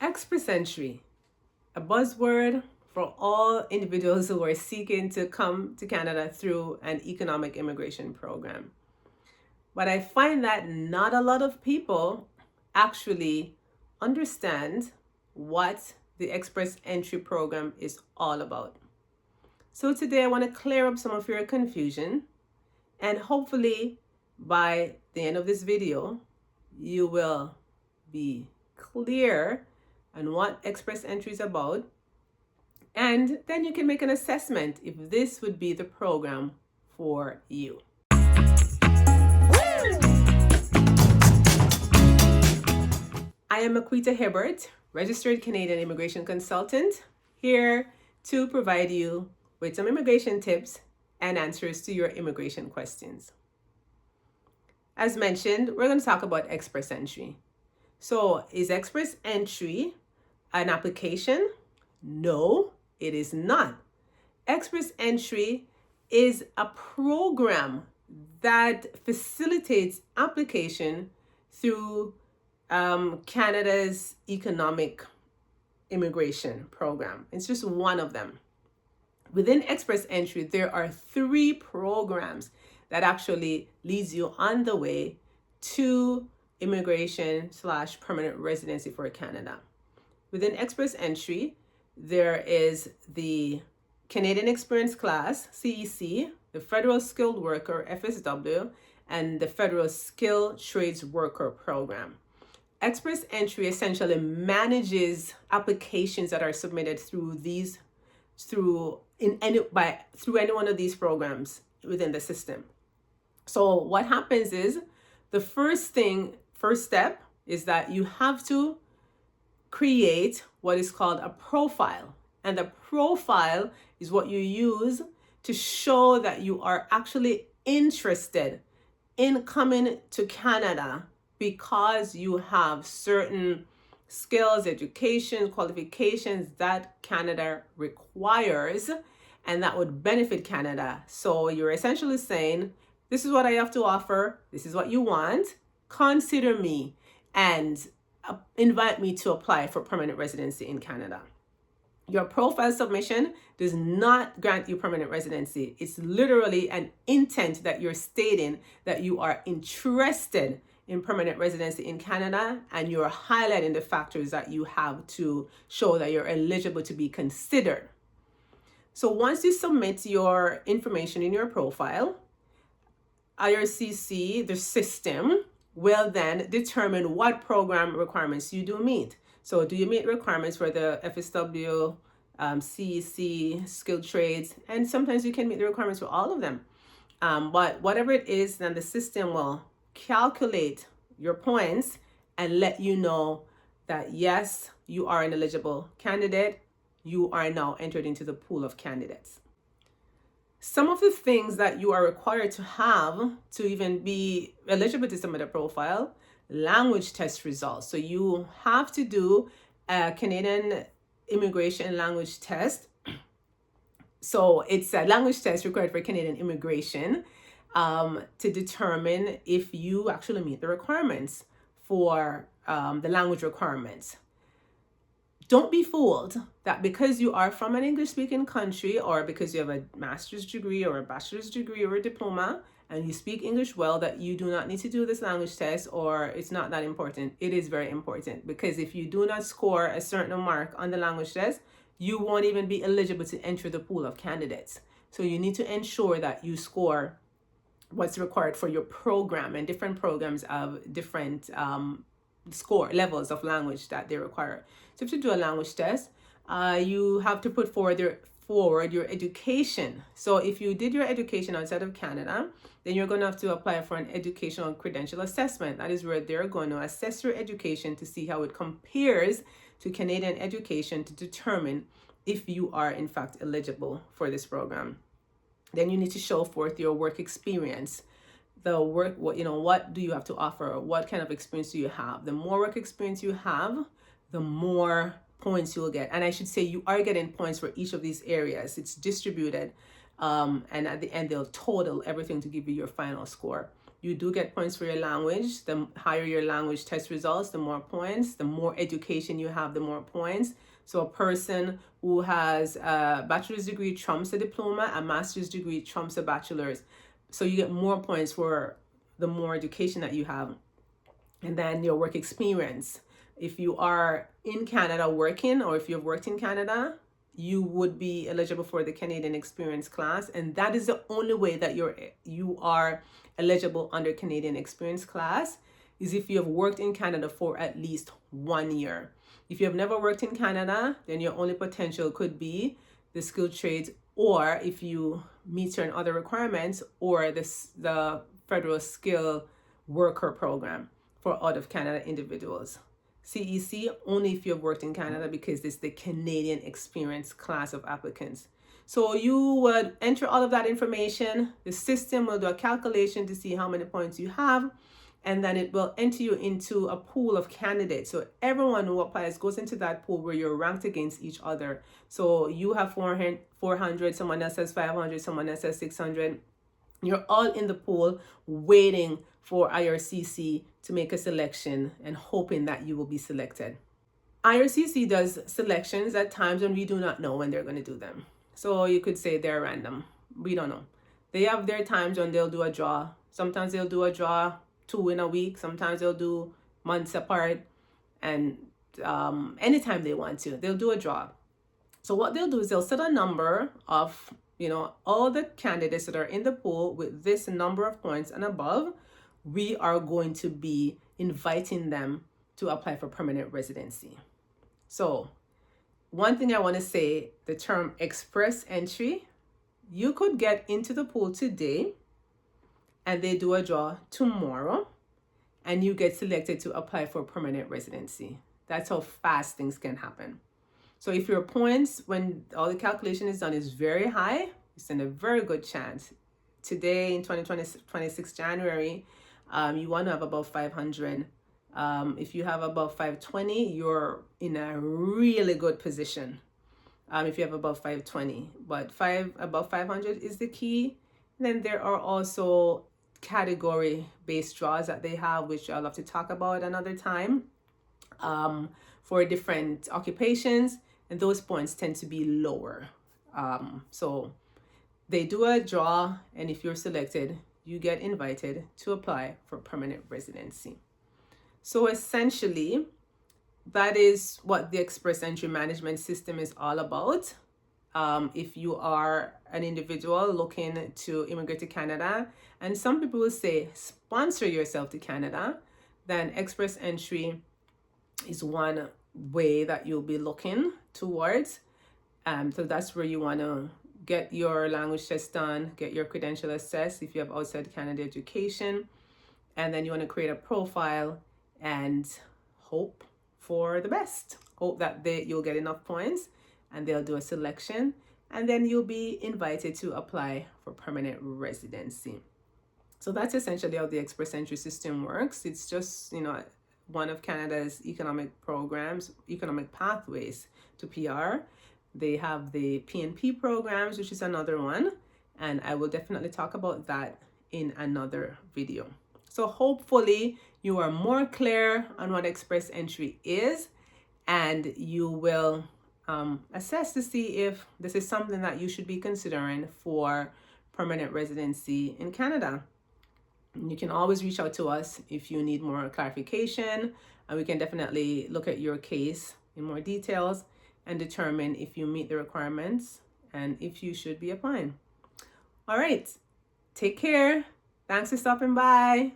Express entry, a buzzword for all individuals who are seeking to come to Canada through an economic immigration program. But I find that not a lot of people actually understand what the Express Entry program is all about. So today I want to clear up some of your confusion, and hopefully by the end of this video, you will be clear on what Express Entry is about, and then you can make an assessment if this would be the program for you. I am Maquita Hibbert, registered Canadian immigration consultant, here to provide you with some immigration tips and answers to your immigration questions. As mentioned, we're going to talk about Express Entry. So, is Express Entry an application? No, it is not. Express Entry is a program that facilitates application through Canada's economic immigration program. It's just one of them. Within Express Entry, there are 3 programs that actually leads you on the way to immigration/permanent residency for Canada. Within Express Entry, there is the Canadian Experience Class, CEC, the Federal Skilled Worker, FSW, and the Federal Skilled Trades Worker Program. Express Entry essentially manages applications that are submitted through any one of these programs within the system. So what happens is the first step is that you have to create what is called a profile. And the profile is what you use to show that you are actually interested in coming to Canada because you have certain skills, education, qualifications that Canada requires and that would benefit Canada. So you're essentially saying, this is what I have to offer, this is what you want, consider me and invite me to apply for permanent residency in Canada. Your profile submission does not grant you permanent residency. It's literally an intent that you're stating that you are interested in permanent residency in Canada, and you're highlighting the factors that you have to show that you're eligible to be considered. So once you submit your information in your profile, IRCC, the system, will then determine what program requirements you do meet. So do you meet requirements for the FSW, CEC, skilled trades, and sometimes you can meet the requirements for all of them. But whatever it is, then the system will calculate your points and let you know that yes, you are an eligible candidate. You are now entered into the pool of candidates. Some of the things that you are required to have to even be eligible to submit a profile: language test results. So you have to do a Canadian immigration language test. So it's a language test required for Canadian immigration to determine if you actually meet the requirements for the language requirements. Don't be fooled that because you are from an English-speaking country, or because you have a master's degree or a bachelor's degree or a diploma and you speak English well, that you do not need to do this language test, or it's not that important. It is very important, because if you do not score a certain mark on the language test, you won't even be eligible to enter the pool of candidates. So you need to ensure that you score what's required for your program, and different programs have different score levels of language that they require. So if you do a language test, you have to put forward your education. So if you did your education outside of Canada, then you're going to have to apply for an educational credential assessment. That is where they're going to assess your education to see how it compares to Canadian education to determine if you are in fact eligible for this program. Then you need to show forth your work experience. What do you have to offer? What kind of experience do you have? The more work experience you have, the more points you will get. And I should say you are getting points for each of these areas. It's distributed, and at the end they'll total everything to give you your final score. You do get points for your language. The higher your language test results, the more points. The more education you have, the more points. So a person who has a bachelor's degree trumps a diploma, a master's degree trumps a bachelor's. So you get more points for the more education that you have. And then your work experience. If you are in Canada working, or if you've worked in Canada, you would be eligible for the Canadian Experience class. And that is the only way that you are eligible under Canadian Experience class, is if you have worked in Canada for at least 1 year. If you have never worked in Canada, then your only potential could be the skilled trades, or if you meet certain other requirements, or the federal skill worker program for out of Canada individuals. CEC only if you've worked in Canada, because it's the Canadian Experience class of applicants. So you would enter all of that information. The system will do a calculation to see how many points you have, and then it will enter you into a pool of candidates. So everyone who applies goes into that pool where you're ranked against each other. So you have 400, someone else has 500, someone else has 600. You're all in the pool waiting for IRCC to make a selection and hoping that you will be selected. IRCC does selections at times when we do not know when they're going to do them. So you could say they're random. We don't know. They have their times when they'll do a draw. Sometimes they'll do a draw 2 in a week. Sometimes they'll do months apart. And anytime they want to, they'll do a draw. So what they'll do is they'll set a number of, all the candidates that are in the pool with this number of points and above. We are going to be inviting them to apply for permanent residency. So one thing I want to say, the term express entry, you could get into the pool today and they do a draw tomorrow and you get selected to apply for permanent residency. That's how fast things can happen. So if your points, when all the calculation is done, is very high, you stand a very good chance. Today in 26 January, you want to have above 500. If you have above 520, you're in a really good position. If you have above 520, but above 500 is the key. Then there are also category-based draws that they have, which I'll have to talk about another time, for different occupations, and those points tend to be lower. So they do a draw, and if you're selected, you get invited to apply for permanent residency. So essentially, that is what the express entry management system is all about. If you are an individual looking to immigrate to Canada, and some people will say sponsor yourself to Canada, then express entry is one way that you'll be looking towards. So that's where you want to get your language test done, get your credential assessed if you have outside Canada education, and then you want to create a profile and hope for the best. Hope that you'll get enough points and they'll do a selection, and then you'll be invited to apply for permanent residency. So that's essentially how the express entry system works. It's just, one of Canada's economic programs, economic pathways to PR. They have the PNP programs, which is another one, and I will definitely talk about that in another video. So hopefully you are more clear on what express entry is, and you will assess to see if this is something that you should be considering for permanent residency in Canada. You can always reach out to us if you need more clarification, and we can definitely look at your case in more details and determine if you meet the requirements and if you should be applying. All right, take care. Thanks for stopping by.